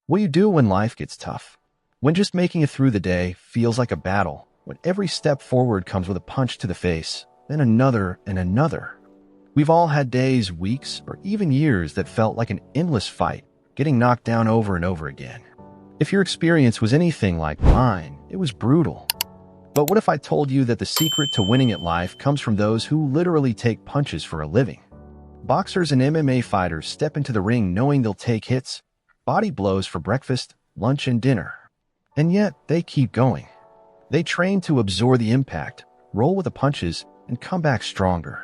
What you do when life gets tough. When just making it through the day feels like a battle. When every step forward comes with a punch to the face, then another and another. We've all had days, weeks, or even years that felt like an endless fight, getting knocked down over and over again. If your experience was anything like mine, it was brutal. But what if I told you that the secret to winning at life comes from those who literally take punches for a living? Boxers and MMA fighters step into the ring knowing they'll take hits, body blows for breakfast, lunch, and dinner. And yet, they keep going. They train to absorb the impact, roll with the punches, and come back stronger.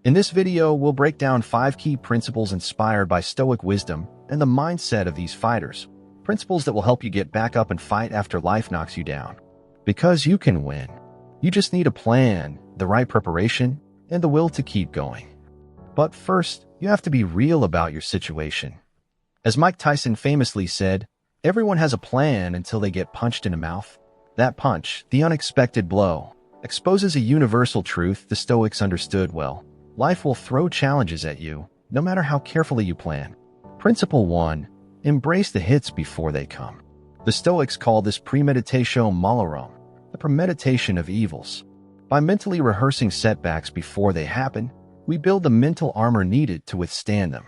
In this video, we'll break down 5 key principles inspired by Stoic wisdom and the mindset of these fighters. Principles that will help you get back up and fight after life knocks you down. Because you can win. You just need a plan, the right preparation, and the will to keep going. But first, you have to be real about your situation. As Mike Tyson famously said, everyone has a plan until they get punched in the mouth. That punch, the unexpected blow, exposes a universal truth the Stoics understood well. Life will throw challenges at you, no matter how carefully you plan. Principle 1. Embrace the hits before they come. The Stoics call this premeditatio malorum, the premeditation of evils. By mentally rehearsing setbacks before they happen, we build the mental armor needed to withstand them.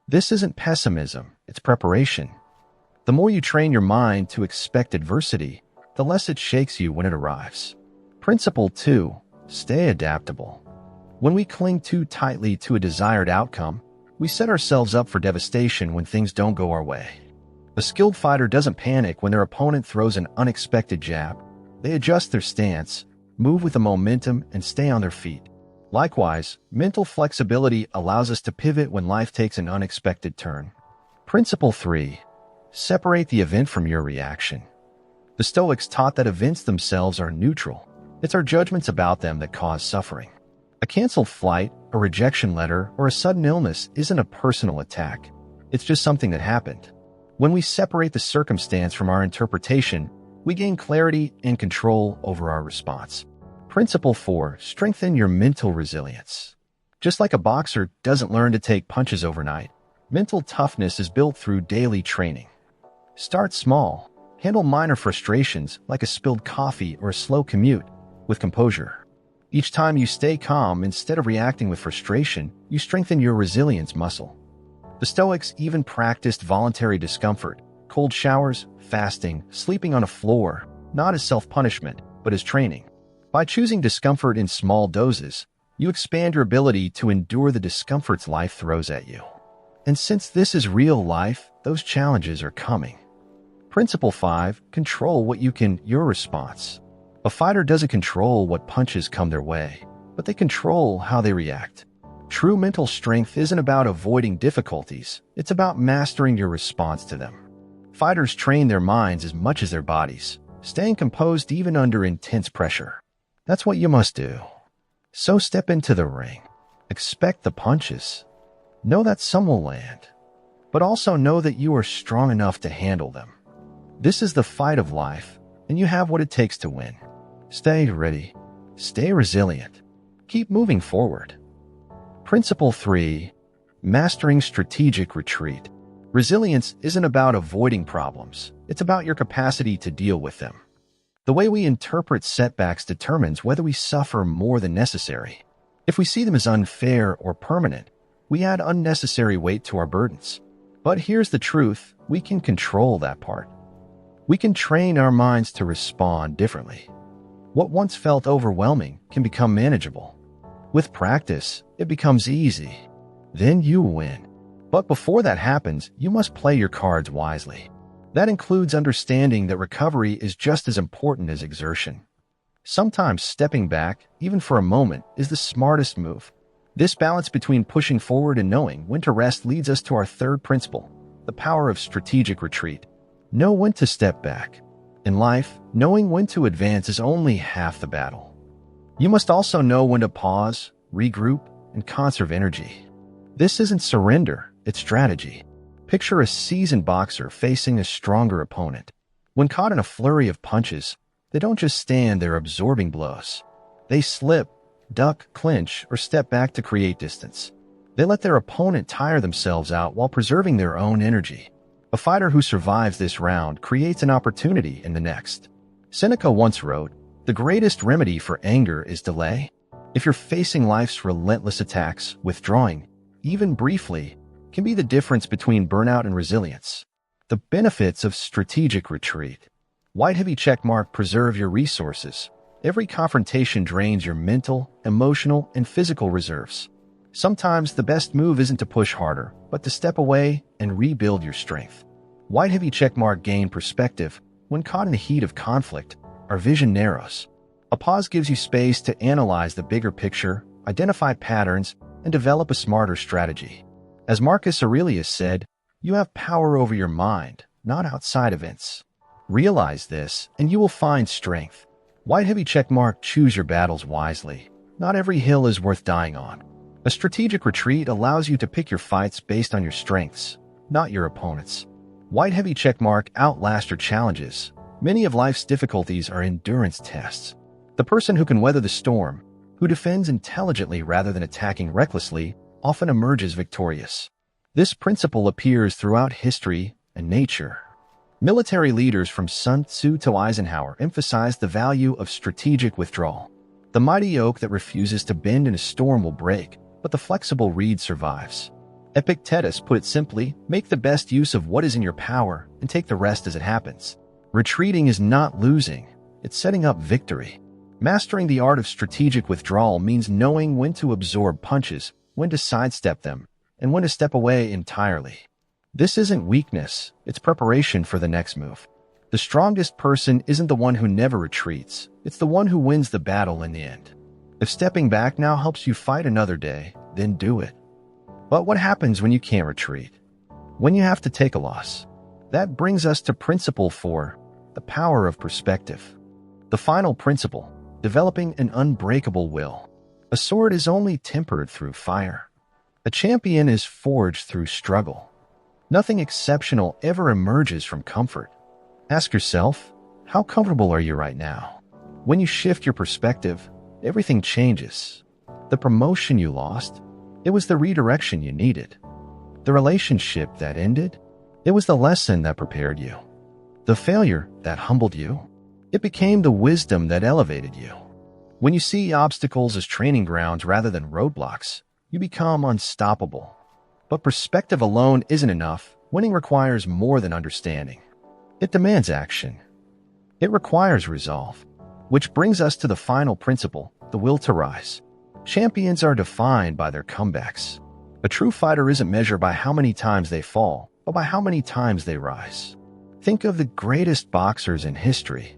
This isn't pessimism, it's preparation. The more you train your mind to expect adversity, the less it shakes you when it arrives. Principle 2. Stay adaptable. When we cling too tightly to a desired outcome, we set ourselves up for devastation when things don't go our way. A skilled fighter doesn't panic when their opponent throws an unexpected jab. They adjust their stance, move with the momentum, and stay on their feet. Likewise, mental flexibility allows us to pivot when life takes an unexpected turn. Principle 3. Separate the event from your reaction. The Stoics taught that events themselves are neutral. It's our judgments about them that cause suffering. A canceled flight, a rejection letter, or a sudden illness isn't a personal attack. It's just something that happened. When we separate the circumstance from our interpretation, we gain clarity and control over our response. Principle 4. Strengthen your mental resilience. Just like a boxer doesn't learn to take punches overnight, mental toughness is built through daily training. Start small. Handle minor frustrations like a spilled coffee or a slow commute with composure. Each time you stay calm instead of reacting with frustration, you strengthen your resilience muscle. The Stoics even practiced voluntary discomfort, cold showers, fasting, sleeping on a floor, not as self-punishment, but as training. By choosing discomfort in small doses, you expand your ability to endure the discomforts life throws at you. And since this is real life, those challenges are coming. Principle 5. Control what you can, your response. A fighter doesn't control what punches come their way, but they control how they react. True mental strength isn't about avoiding difficulties, it's about mastering your response to them. Fighters train their minds as much as their bodies, staying composed even under intense pressure. That's what you must do. So step into the ring. Expect the punches. Know that some will land, but also know that you are strong enough to handle them. This is the fight of life, and you have what it takes to win. Stay ready. Stay resilient. Keep moving forward. Principle 3. Mastering strategic retreat. Resilience isn't about avoiding problems. It's about your capacity to deal with them. The way we interpret setbacks determines whether we suffer more than necessary. If we see them as unfair or permanent, we add unnecessary weight to our burdens. But here's the truth, we can control that part. We can train our minds to respond differently. What once felt overwhelming can become manageable. With practice, it becomes easy. Then you win. But before that happens, you must play your cards wisely. That includes understanding that recovery is just as important as exertion. Sometimes stepping back, even for a moment, is the smartest move. This balance between pushing forward and knowing when to rest leads us to our third principle, the power of strategic retreat. Know when to step back. In life, knowing when to advance is only half the battle. You must also know when to pause, regroup, and conserve energy. This isn't surrender, it's strategy. Picture a seasoned boxer facing a stronger opponent. When caught in a flurry of punches, they don't just stand there absorbing blows. They slip, duck, clinch, or step back to create distance. They let their opponent tire themselves out while preserving their own energy. A fighter who survives this round creates an opportunity in the next. Seneca once wrote, "The greatest remedy for anger is delay." If you're facing life's relentless attacks, withdrawing, even briefly, can be the difference between burnout and resilience. The benefits of strategic retreat. White heavy checkmark: preserve your resources. Every confrontation drains your mental, emotional, and physical reserves. Sometimes the best move isn't to push harder, but to step away and rebuild your strength. White heavy checkmark: gain perspective. When caught in the heat of conflict, our vision narrows. A pause gives you space to analyze the bigger picture, identify patterns, and develop a smarter strategy. As Marcus Aurelius said, you have power over your mind, not outside events. Realize this, and you will find strength. White heavy checkmark: choose your battles wisely. Not every hill is worth dying on. A strategic retreat allows you to pick your fights based on your strengths, not your opponents. White heavy checkmark: outlast your challenges. Many of life's difficulties are endurance tests. The person who can weather the storm, who defends intelligently rather than attacking recklessly, often emerges victorious. This principle appears throughout history and nature. Military leaders from Sun Tzu to Eisenhower emphasized the value of strategic withdrawal. The mighty oak that refuses to bend in a storm will break, but the flexible reed survives. Epictetus put it simply: make the best use of what is in your power and take the rest as it happens. Retreating is not losing, it's setting up victory. Mastering the art of strategic withdrawal means knowing when to absorb punches, when to sidestep them, and when to step away entirely. This isn't weakness, it's preparation for the next move. The strongest person isn't the one who never retreats, it's the one who wins the battle in the end. If stepping back now helps you fight another day, then do it. But what happens when you can't retreat? When you have to take a loss? That brings us to principle 4, the power of perspective. The final principle, developing an unbreakable will. A sword is only tempered through fire. A champion is forged through struggle. Nothing exceptional ever emerges from comfort. Ask yourself, how comfortable are you right now? When you shift your perspective, everything changes. The promotion you lost, it was the redirection you needed. The relationship that ended, it was the lesson that prepared you. The failure that humbled you, it became the wisdom that elevated you. When you see obstacles as training grounds rather than roadblocks, you become unstoppable. But perspective alone isn't enough. Winning requires more than understanding. It demands action. It requires resolve. Which brings us to the final principle, the will to rise. Champions are defined by their comebacks. A true fighter isn't measured by how many times they fall, but by how many times they rise. Think of the greatest boxers in history.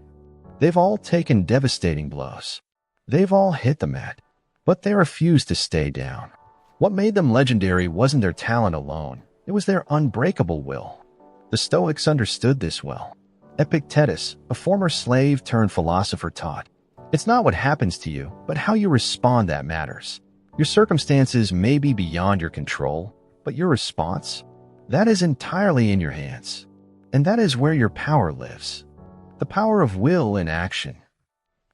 They've all taken devastating blows. They've all hit the mat, but they refused to stay down. What made them legendary wasn't their talent alone, it was their unbreakable will. The Stoics understood this well. Epictetus, a former slave turned philosopher, taught, "It's not what happens to you, but how you respond that matters." Your circumstances may be beyond your control, but your response, that is entirely in your hands. And that is where your power lives. The power of will in action.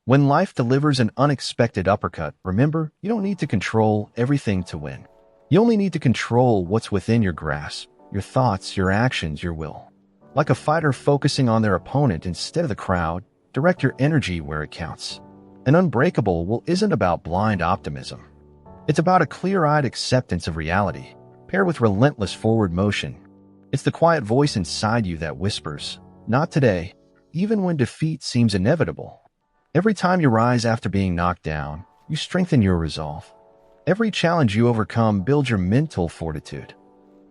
When life delivers an unexpected uppercut, remember, you don't need to control everything to win. You only need to control what's within your grasp, your thoughts, your actions, your will. Like a fighter focusing on their opponent instead of the crowd, direct your energy where it counts. An unbreakable will isn't about blind optimism. It's about a clear-eyed acceptance of reality, paired with relentless forward motion. It's the quiet voice inside you that whispers, "Not today," even when defeat seems inevitable. Every time you rise after being knocked down, you strengthen your resolve. Every challenge you overcome builds your mental fortitude.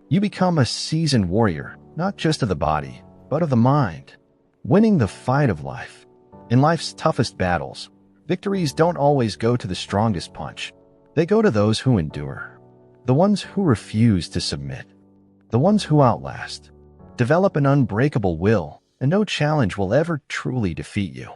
You become a seasoned warrior, not just of the body, but of the mind, winning the fight of life. In life's toughest battles, victories don't always go to the strongest punch. They go to those who endure, the ones who refuse to submit, the ones who outlast. Develop an unbreakable will, and no challenge will ever truly defeat you.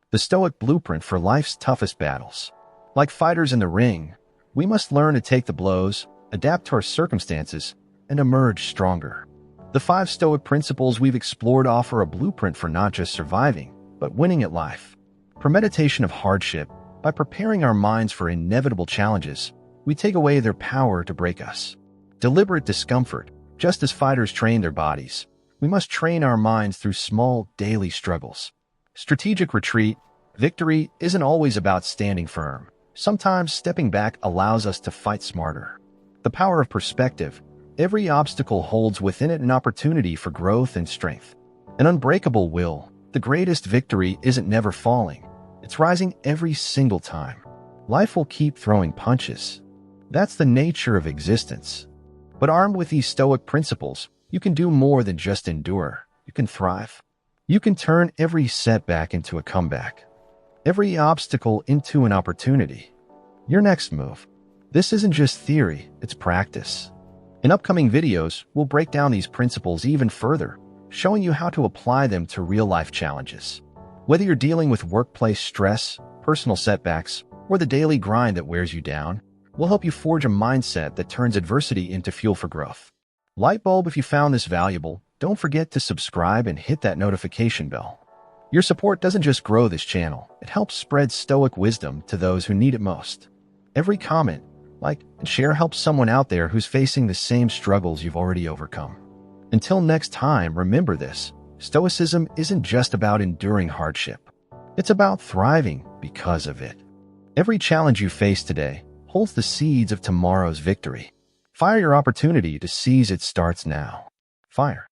The Stoic blueprint for life's toughest battles. Like fighters in the ring, we must learn to take the blows, adapt to our circumstances, and emerge stronger. The 5 Stoic principles we've explored offer a blueprint for not just surviving, but winning at life. Premeditation of hardship. By preparing our minds for inevitable challenges, we take away their power to break us. Deliberate discomfort. Just as fighters train their bodies, we must train our minds through small, daily struggles. Strategic retreat. Victory isn't always about standing firm. Sometimes stepping back allows us to fight smarter. The power of perspective. Every obstacle holds within it an opportunity for growth and strength. An unbreakable will. The greatest victory isn't never falling. It's rising every single time. Life will keep throwing punches. That's the nature of existence. But armed with these Stoic principles, you can do more than just endure. You can thrive. You can turn every setback into a comeback. Every obstacle into an opportunity. Your next move. This isn't just theory, it's practice. In upcoming videos, we'll break down these principles even further, showing you how to apply them to real-life challenges. Whether you're dealing with workplace stress, personal setbacks, or the daily grind that wears you down, we'll help you forge a mindset that turns adversity into fuel for growth. Light bulb, if you found this valuable, don't forget to subscribe and hit that notification bell. Your support doesn't just grow this channel, it helps spread Stoic wisdom to those who need it most. Every comment, like, and share helps someone out there who's facing the same struggles you've already overcome. Until next time, remember this: Stoicism isn't just about enduring hardship. It's about thriving because of it. Every challenge you face today holds the seeds of tomorrow's victory. Fire your opportunity to seize it starts now. Fire.